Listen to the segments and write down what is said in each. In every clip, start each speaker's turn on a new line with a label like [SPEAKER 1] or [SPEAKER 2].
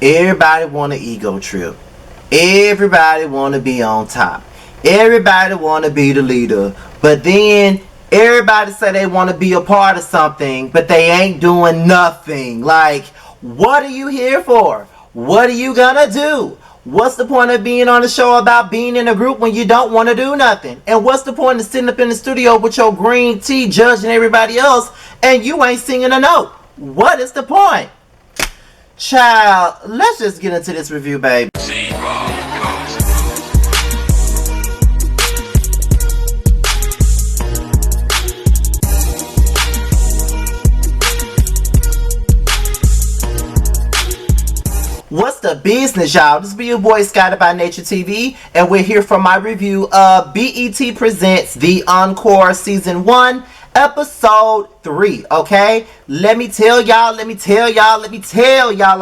[SPEAKER 1] Everybody want an ego trip. Everybody want to be on top. Everybody want to be the leader. But then everybody say they want to be a part of something, but they ain't doing nothing. Like, what are you here for? What are you gonna do? What's the point of being on a show about being in a group when you don't want to do nothing? And what's the point of sitting up in the studio with your green tea judging everybody else and you ain't singing a note? What is the point? Child, let's just get into this review, baby. What's the business, y'all? This be your boy Scotty by Nature TV, and we're here for my review of BET Presents The Encore Season 1, Episode 3, okay? Let me tell y'all,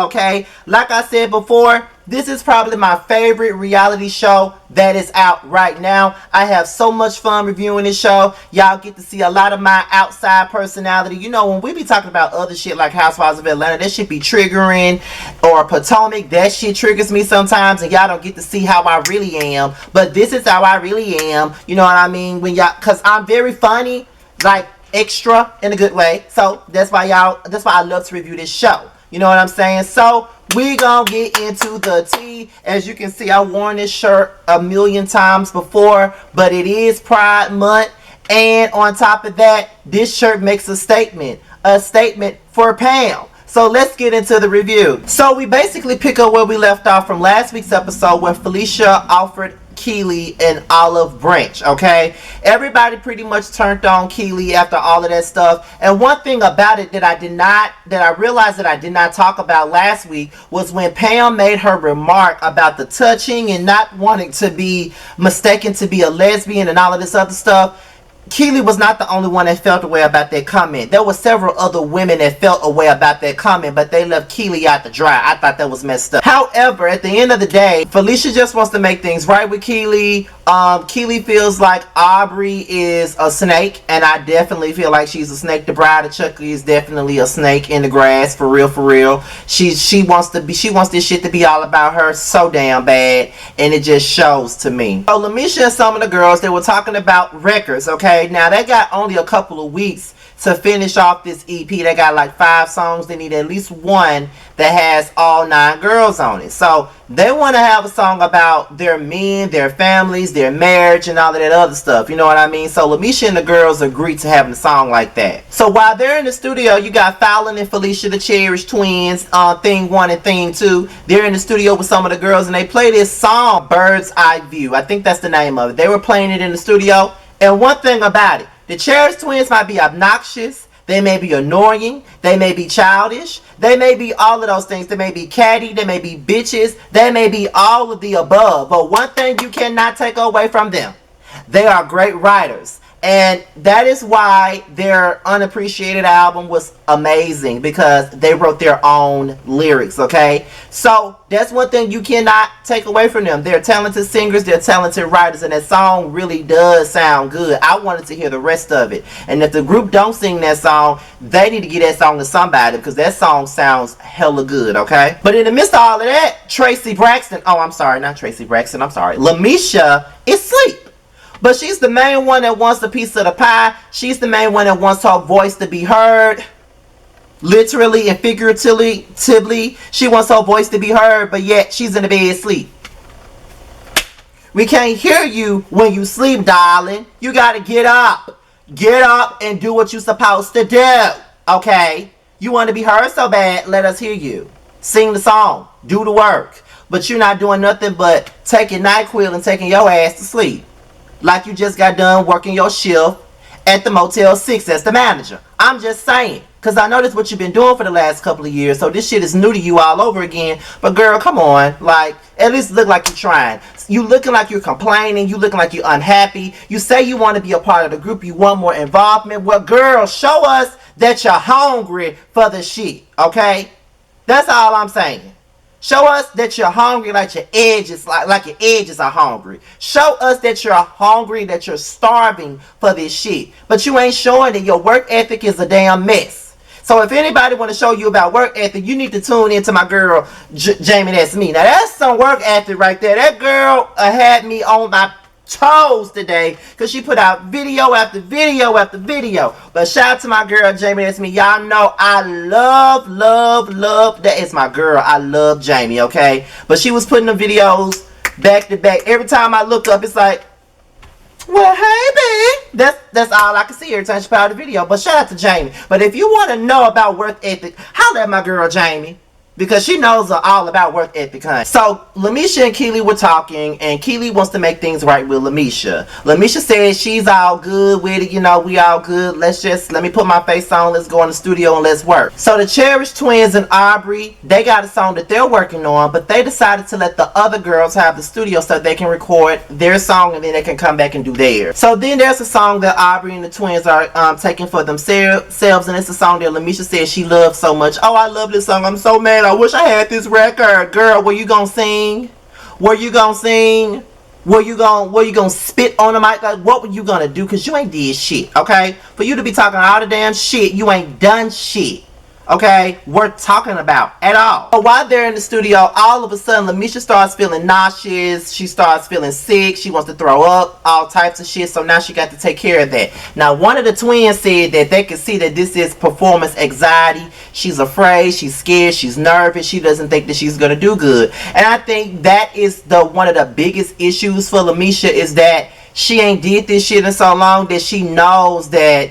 [SPEAKER 1] okay? Like I said before, this is probably my favorite reality show that is out right now. I have so much fun reviewing this show. Y'all get to see a lot of my outside personality. You know, when we be talking about other shit like Housewives of Atlanta, that shit be triggering, or Potomac, that shit triggers me sometimes, and y'all don't get to see how I really am. But this is how I really am. You know what I mean? When y'all, cause I'm very funny, like extra in a good way. So that's why I love to review this show. You know what I'm saying? So we gonna get into the tea. As you can see, I worn this shirt a million times before, but it is Pride Month, and on top of that, this shirt makes a statement for Pam. So let's get into the review. So we basically pick up where we left off from last week's episode, where Felicia offered Keely an olive branch, okay? Everybody pretty much turned on Keely after all of that stuff. And one thing about it that I realized that I did not talk about last week was when Pam made her remark about the touching and not wanting to be mistaken to be a lesbian and all of this other stuff. Keely was not the only one that felt a way about that comment. There were several other women that felt a way about that comment, but they left Keely out to dry. I thought that was messed up. However, at the end of the day, Felicia just wants to make things right with Keely. Keely feels like Aubrey is a snake, and I definitely feel like she's a snake. The bride of Chucky is definitely a snake in the grass, for real, for real. She wants this shit to be all about her so damn bad, and it just shows to me. So Lamisha and some of the girls, they were talking about records, okay? Now they got only a couple of weeks to finish off this EP. They got like 5 songs. They need at least one that has all 9 girls on it. So they want to have a song about their men, their families, their marriage, and all of that other stuff. You know what I mean? So Lamisha and the girls agreed to having a song like that. So while they're in the studio, you got Fallon and Felicia, the Cherish twins, Thing 1 and Thing 2. They're in the studio with some of the girls, and they play this song, Bird's Eye View. I think that's the name of it. They were playing it in the studio. And one thing about it, the Cherish twins might be obnoxious, they may be annoying, they may be childish, they may be all of those things. They may be catty, they may be bitches, they may be all of the above. But one thing you cannot take away from them, they are great writers. And that is why their Unappreciated album was amazing, because they wrote their own lyrics, okay? So that's one thing you cannot take away from them. They're talented singers, they're talented writers, and that song really does sound good. I wanted to hear the rest of it. And if the group don't sing that song, they need to give that song to somebody, because that song sounds hella good, okay? But in the midst of all of that, Lamisha is asleep. But she's the main one that wants a piece of the pie. She's the main one that wants her voice to be heard. Literally and figuratively. She wants her voice to be heard, but yet she's in the bed asleep. We can't hear you when you sleep, darling. You gotta get up. Get up and do what you're supposed to do. Okay? You want to be heard so bad, let us hear you. Sing the song. Do the work. But you're not doing nothing but taking NyQuil and taking your ass to sleep. Like you just got done working your shift at the Motel 6 as the manager. I'm just saying. Because I know that's what you've been doing for the last couple of years. So this shit is new to you all over again. But girl, come on. Like, at least look like you're trying. You looking like you're complaining. You looking like you're unhappy. You say you want to be a part of the group. You want more involvement. Well, girl, show us that you're hungry for the shit. Okay? That's all I'm saying. Show us that you're hungry, like your edges are hungry. Show us that you're hungry, that you're starving for this shit. But you ain't showing that your work ethic is a damn mess. So if anybody want to show you about work ethic, you need to tune into my girl Jamie. That's me. Now that's some work ethic right there. That girl had me on my toes today because she put out video after video after video. But shout out to my girl Jamie. That's me. Y'all know I love that is my girl. I love Jamie. Okay, but she was putting the videos back to back. Every time I look up, it's like, well, hey, babe. That's all I can see every time she put out a video. But shout out to Jamie. But if you want to know about work ethic, holla at my girl Jamie, because she knows all about work ethic, honey. So, Lamisha and Keely were talking, and Keely wants to make things right with Lamisha. Lamisha says she's all good with it, you know, we all good. Let me put my face on, let's go in the studio and let's work. So, the Cherish Twins and Aubrey, they got a song that they're working on, but they decided to let the other girls have the studio so they can record their song and then they can come back and do theirs. So, then there's a song that Aubrey and the twins are taking for themselves, and it's a song that Lamisha says she loves so much. Oh, I love this song, I'm so mad. I wish I had this record. Girl, were you gonna sing? Were you gonna sing? Were you gonna spit on the mic? Like, what were you gonna do? Because you ain't did shit, okay? For you to be talking all the damn shit, you ain't done shit, okay? Worth talking about at all. But while they're in the studio, all of a sudden, Lamisha starts feeling nauseous. She starts feeling sick. She wants to throw up, all types of shit. So now she got to take care of that. Now, one of the twins said that they could see that this is performance anxiety. She's afraid, she's scared, she's nervous, she doesn't think that she's gonna do good. And I think that is one of the biggest issues for Lamisha, is that she ain't did this shit in so long that she knows that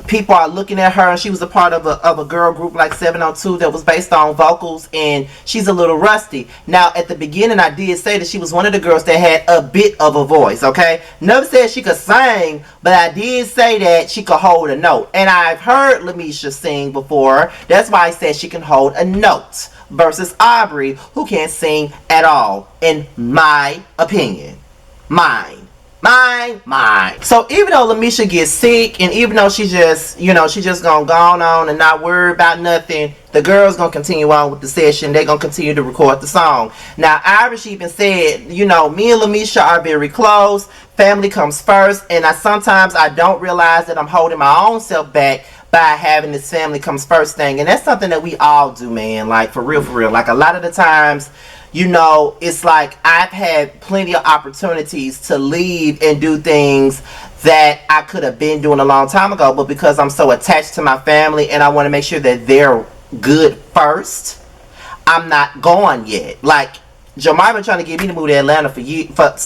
[SPEAKER 1] people are looking at her. And she was a part of a girl group like 702 that was based on vocals, and she's a little rusty. Now at the beginning I did say that she was one of the girls that had a bit of a voice, okay? Never said she could sing, but I did say that she could hold a note. And I've heard Lamisha sing before. That's why I said she can hold a note, versus Aubrey, who can't sing at all, in my opinion. Mine. So even though Lamisha gets sick, and even though she just gonna go on and not worry about nothing, the girls gonna continue on with the session. They're gonna continue to record the song. Now, Irish even said, me and Lamisha are very close. Family comes first, and sometimes I don't realize that I'm holding my own self back by having this family comes first thing. And that's something that we all do, man. Like, for real. Like, a lot of the times, it's like I've had plenty of opportunities to leave and do things that I could have been doing a long time ago, but because I'm so attached to my family and I want to make sure that they're good first, I'm not gone yet. Like, Jamar been trying to get me to move to Atlanta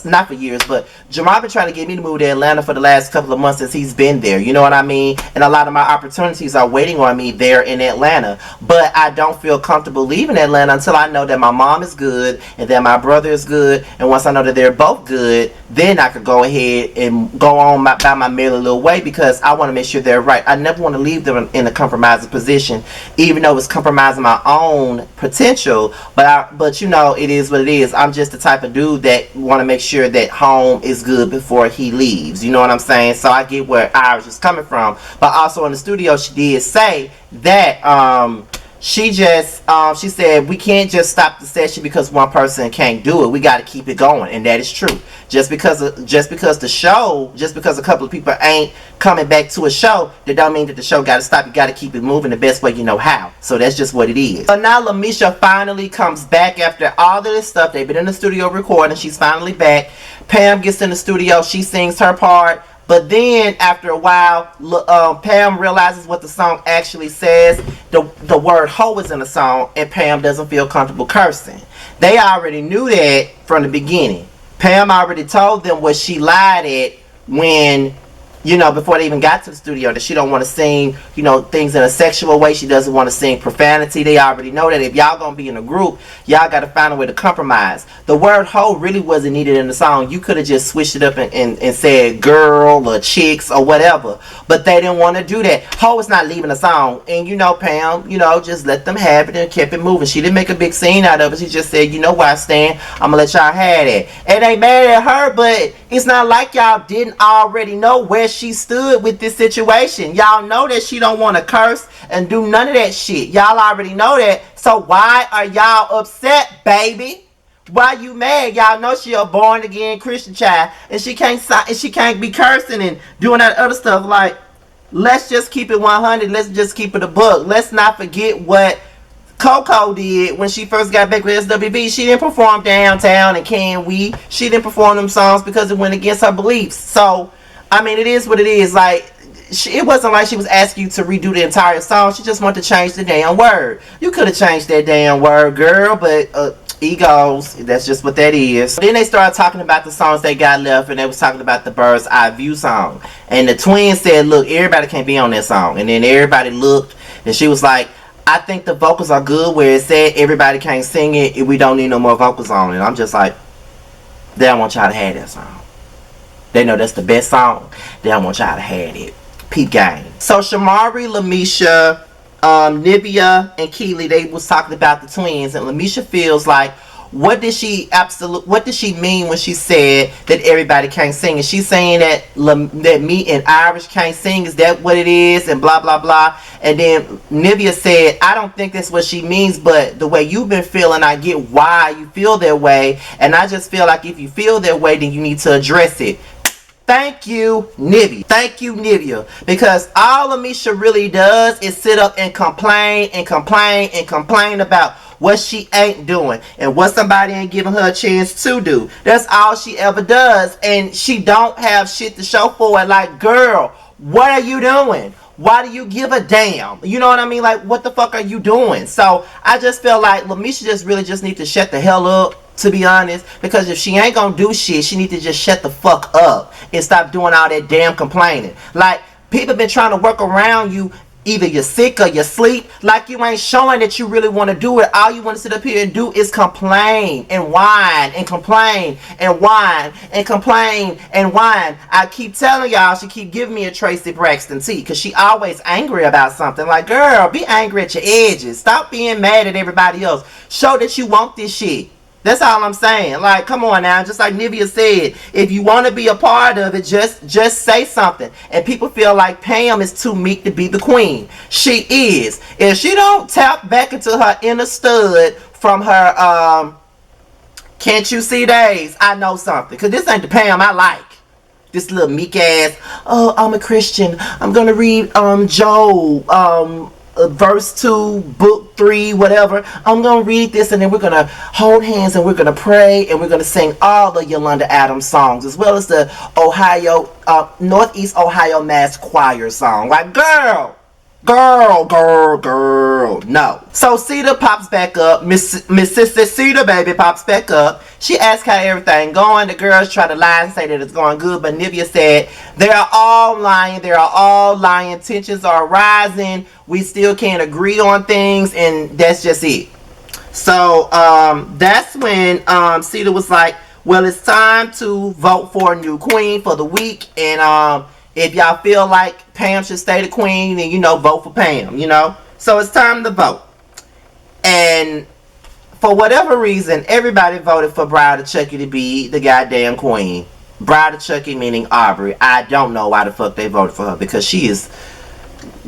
[SPEAKER 1] not for years, but Jamar been trying to get me to move to Atlanta for the last couple of months since he's been there. You know what I mean? And a lot of my opportunities are waiting on me there in Atlanta. But I don't feel comfortable leaving Atlanta until I know that my mom is good and that my brother is good. And once I know that they're both good, then I could go ahead and go on by my merry little way, because I want to make sure they're right. I never want to leave them in a compromising position, even though it's compromising my own potential. But it is what it is. I'm just the type of dude that want to make sure that home is good before he leaves. You know what I'm saying? So I get where Iris is coming from. But also in the studio, she did say that she said we can't just stop the session because one person can't do it. We got to keep it going, and that is true. Just because a couple of people ain't coming back to a show, that don't mean that the show got to stop. You got to keep it moving the best way you know how. So that's just what it is. So now Lamisha finally comes back after all of this stuff. They've been in the studio recording. She's finally back. Pam gets in the studio. She sings her part. But then after a while, Pam realizes what the song actually says. The word hoe is in the song, and Pam doesn't feel comfortable cursing. They already knew that from the beginning. Pam already told them what she lied at when, before they even got to the studio, that she don't want to sing, things in a sexual way. She doesn't want to sing profanity. They already know that if y'all gonna be in a group, y'all got to find a way to compromise. The word hoe really wasn't needed in the song. You could have just switched it up and said girl or chicks or whatever. But they didn't want to do that. Hoe is not leaving the song. And Pam, just let them have it and kept it moving. She didn't make a big scene out of it. She just said, where I stand, I'm gonna let y'all have it. And they mad at her, but it's not like y'all didn't already know where she stood with this situation. Y'all know that she don't want to curse and do none of that shit. Y'all already know that. So why are y'all upset, baby? Why you mad? Y'all know she a born again Christian child, and she can't be cursing and doing that other stuff. Like, let's just keep it 100. Let's just keep it a book. Let's not forget what Coco did when she first got back with SWV. She didn't perform Downtown and Can We. She didn't perform them songs because it went against her beliefs. So, I mean, it is what it is. Like, it wasn't like she was asking you to redo the entire song. She just wanted to change the damn word. You could have changed that damn word, girl, but egos, that's just what that is. Then they started talking about the songs they got left, and they was talking about the Bird's Eye View song. And the twins said, look, everybody can't be on that song. And then everybody looked, and she was like, I think the vocals are good where it said everybody can't sing it, we don't need no more vocals on it. And I'm just like, they don't want y'all to have that song. They know that's the best song. They don't want y'all to have it. Peep game. So Shamari, Lamisha, Nivea, and Keely, they was talking about the twins, and Lamisha feels like, what did she mean when she said that everybody can't sing? And she's saying that that me and Irish can't sing. Is that what it is? And blah blah blah. And then Nivea said, I don't think that's what she means, but the way you've been feeling, I get why you feel that way, and I just feel like if you feel that way, then you need to address it. Thank you, Nivea. Thank you, Nivea. Because all Amisha really does is sit up and complain and complain and complain about what she ain't doing and what somebody ain't giving her a chance to do. That's all she ever does. And she don't have shit to show for it. Like, girl, what are you doing? Why do you give a damn? You know what I mean? Like, what the fuck are you doing? So I just feel like Lamisha just really just need to shut the hell up, to be honest, because if she ain't gonna do shit, she need to just shut the fuck up and stop doing all that damn complaining. Like, people been trying to work around you. Either you're sick or you're asleep. Like, you ain't showing that you really want to do it. All you want to sit up here and do is complain and whine and complain and whine and complain and whine. I keep telling y'all, she keep giving me a Tracy Braxton tea, because she always angry about something. Like, girl, be angry at your edges. Stop being mad at everybody else. Show that you want this shit. That's all I'm saying. Like, come on now. Just like Nivea said, if you want to be a part of it, just say something. And people feel like Pam is too meek to be the queen. She is. If she don't tap back into her inner stud from her Can't You See days, I know something. Because this ain't the Pam I like. This little meek ass, oh, I'm a Christian, I'm going to read Job, verse 2, book 3, whatever. I'm gonna read this, and then we're gonna hold hands and we're gonna pray, and we're gonna sing all the Yolanda Adams songs, as well as the Northeast Ohio Mass Choir song. Like, girl, no. So Cedar pops back up. Miss Sister Cedar baby pops back up. She asks how everything going. The girls try to lie and say that it's going good, but Nivea said they are all lying. They are all lying. Tensions are rising. We still can't agree on things, and that's just it. So that's when Cedar was like, well, it's time to vote for a new queen for the week, and if y'all feel like Pam should stay the queen, then, vote for Pam, So it's time to vote. And for whatever reason, everybody voted for Bride of Chucky to be the goddamn queen. Bride of Chucky meaning Aubrey. I don't know why the fuck they voted for her, because she is...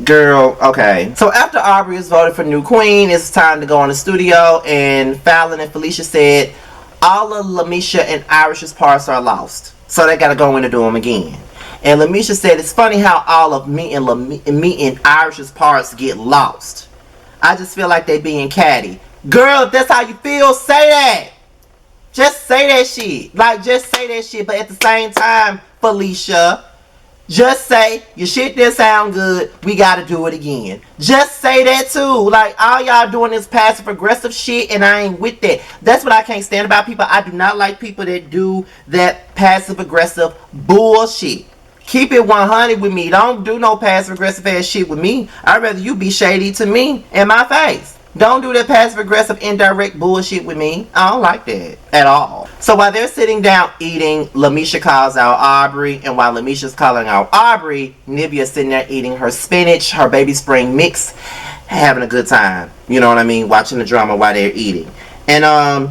[SPEAKER 1] Girl, okay. So after Aubrey is voted for new queen, it's time to go in the studio, and Fallon and Felicia said all of Lamisha and Irish's parts are lost. So they gotta go in and do them again. And Lamisha said, it's funny how all of me and Irish's parts get lost. I just feel like they being catty. Girl, if that's how you feel, say that. Just say that shit. Like, just say that shit. But at the same time, Felicia, just say, your shit didn't sound good, we gotta do it again. Just say that too. Like, all y'all doing this passive aggressive shit, and I ain't with that. That's what I can't stand about people. I do not like people that do that passive aggressive bullshit. Keep it 100 with me. Don't do no passive aggressive ass shit with me. I'd rather you be shady to me in my face. Don't do that passive aggressive indirect bullshit with me. I don't like that at all. So while they're sitting down eating, Lamisha calls out Aubrey. And while Lamisha's calling out Aubrey, Nivea's sitting there eating her spinach, her baby spring mix, having a good time. You know what I mean? Watching the drama while they're eating. And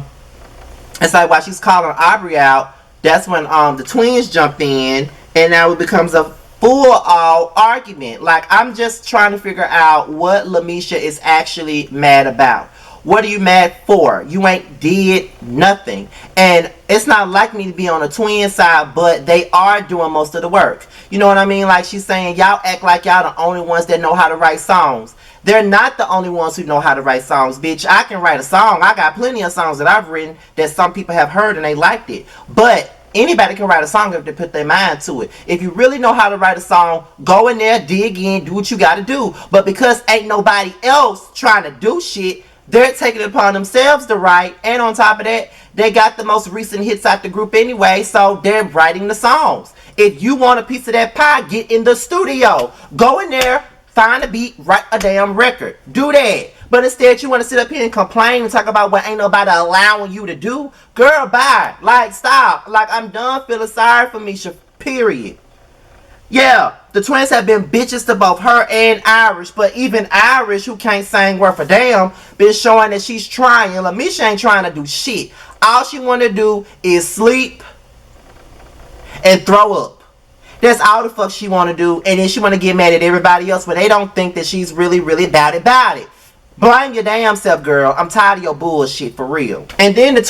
[SPEAKER 1] it's like while she's calling Aubrey out, that's when the twins jump in. And now it becomes a full-all argument. Like, I'm just trying to figure out what Lamisha is actually mad about. What are you mad for? You ain't did nothing. And it's not like me to be on the twin side, but they are doing most of the work. You know what I mean? Like she's saying, y'all act like y'all the only ones that know how to write songs. They're not the only ones who know how to write songs, bitch. I can write a song. I got plenty of songs that I've written that some people have heard and they liked it. But anybody can write a song if they put their mind to it. If you really know how to write a song, go in there, dig in, do what you got to do. But because ain't nobody else trying to do shit, they're taking it upon themselves to write. And on top of that, they got the most recent hits out the group anyway, so they're writing the songs. If you want a piece of that pie, get in the studio. Go in there, find a beat, write a damn record. Do that. But instead, you want to sit up here and complain and talk about what ain't nobody allowing you to do. Girl, bye. Like, stop. Like, I'm done feeling sorry for Misha. Period. Yeah, the twins have been bitches to both her and Irish. But even Irish, who can't sing worth a damn, been showing that she's trying. Lamisha ain't trying to do shit. All she want to do is sleep and throw up. That's all the fuck she want to do. And then she want to get mad at everybody else, but they don't think that she's really about it. Blame your damn self, girl. I'm tired of your bullshit, for real. And then the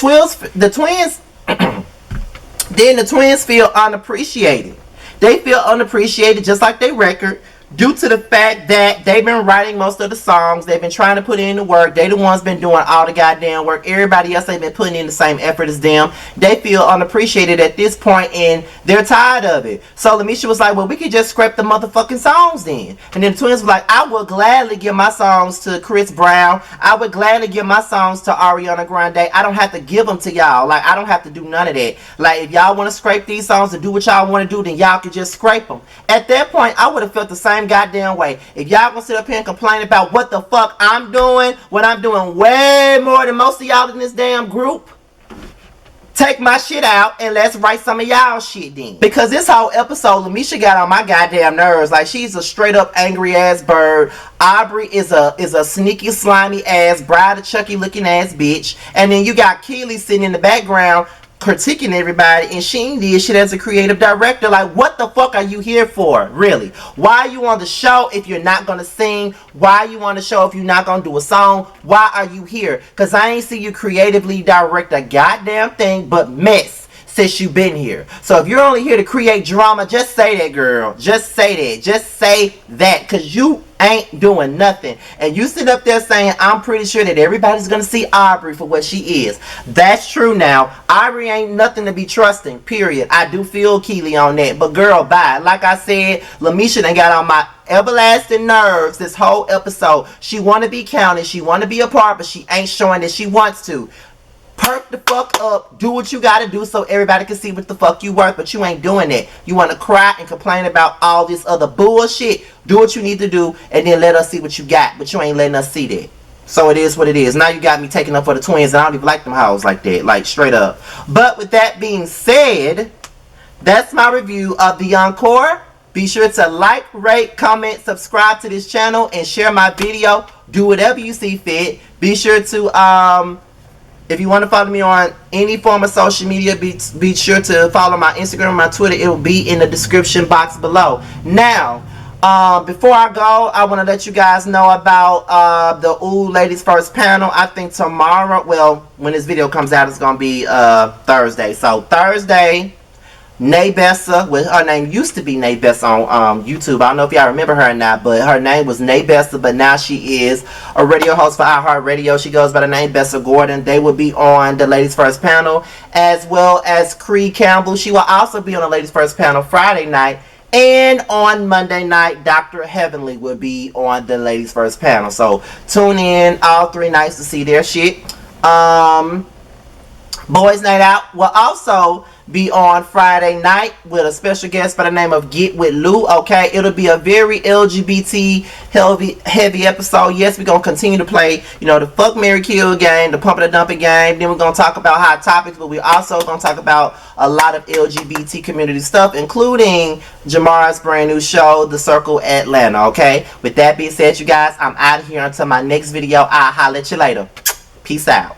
[SPEAKER 1] twins feel unappreciated. They feel unappreciated just like they record, due to the fact that they've been writing most of the songs. They've been trying to put in the work. They the ones been doing all the goddamn work. Everybody else ain't been putting in the same effort as them. They feel unappreciated at this point and they're tired of it. So Lamisha was like, well, we could just scrap the motherfucking songs then. And then the twins were like, I would gladly give my songs to Chris Brown. I would gladly give my songs to Ariana Grande. I don't have to give them to y'all. Like, I don't have to do none of that. Like, if y'all want to scrape these songs and do what y'all want to do, then y'all can just scrape them. At that point, I would have felt the same goddamn way. If y'all gonna sit up here and complain about what the fuck I'm doing when I'm doing way more than most of y'all in this damn group, take my shit out and let's write some of y'all shit then. Because this whole episode, Lamisha got on my goddamn nerves. Like, she's a straight up angry ass bird. Aubrey is a sneaky, slimy ass, Bride of Chucky looking ass bitch. And then you got Keely sitting in the background critiquing everybody, and she did shit as a creative director. Like, what the fuck are you here for, really? Why are you on the show if you're not gonna sing? Why are you on the show if you're not gonna do a song? Why are you here? Because I ain't see you creatively direct a goddamn thing but mess since you been here. So if you're only here to create drama, just say that, girl. Just say that. Just say that, because you ain't doing nothing. And you sit up there saying, I'm pretty sure that everybody's gonna see Aubrey for what she is. That's true now. Aubrey ain't nothing to be trusting, period. I do feel Keely on that. But girl, bye. Like I said, Lamisha done got on my everlasting nerves this whole episode. She want to be counted. She want to be a part, but she ain't showing that she wants to. Perk the fuck up. Do what you gotta do so everybody can see what the fuck you worth, but you ain't doing that. You want to cry and complain about all this other bullshit. Do what you need to do and then let us see what you got, but you ain't letting us see that. So it is what it is. Now you got me taking up for the twins, and I don't even like them hoes like that, like straight up. But with that being said, that's my review of the Encore. Be sure to like, rate, comment, subscribe to this channel, and share my video. Do whatever you see fit. Be sure to if you want to follow me on any form of social media, be sure to follow my Instagram and my Twitter. It will be in the description box below. Now, before I go, I want to let you guys know about the Ooh Ladies First panel. I think tomorrow, well, when this video comes out, it's going to be Thursday. So Thursday, Nay Bessa, well, her name used to be Nay Bessa on YouTube. I don't know if y'all remember her or not, but her name was Nay Bessa, but now she is a radio host for iHeartRadio. She goes by the name Bessa Gordon. They will be on the Ladies First panel, as well as Cree Campbell. She will also be on the Ladies First panel Friday night. And on Monday night, Dr. Heavenly will be on the Ladies First panel. So tune in all 3 nights to see their shit. Boys Night Out will also be on Friday night with a special guest by the name of Get With Lou. Okay, it'll be a very LGBT heavy episode. Yes, we're gonna continue to play, you know, the Fuck, Marry, Kill game, the Pump and the Dump It game. Then we're gonna talk about hot topics, but we also gonna talk about a lot of LGBT community stuff, including Jamar's brand new show, The Circle Atlanta. Okay, with that being said, you guys, I'm out of here until my next video. I'll holler at you later. Peace out.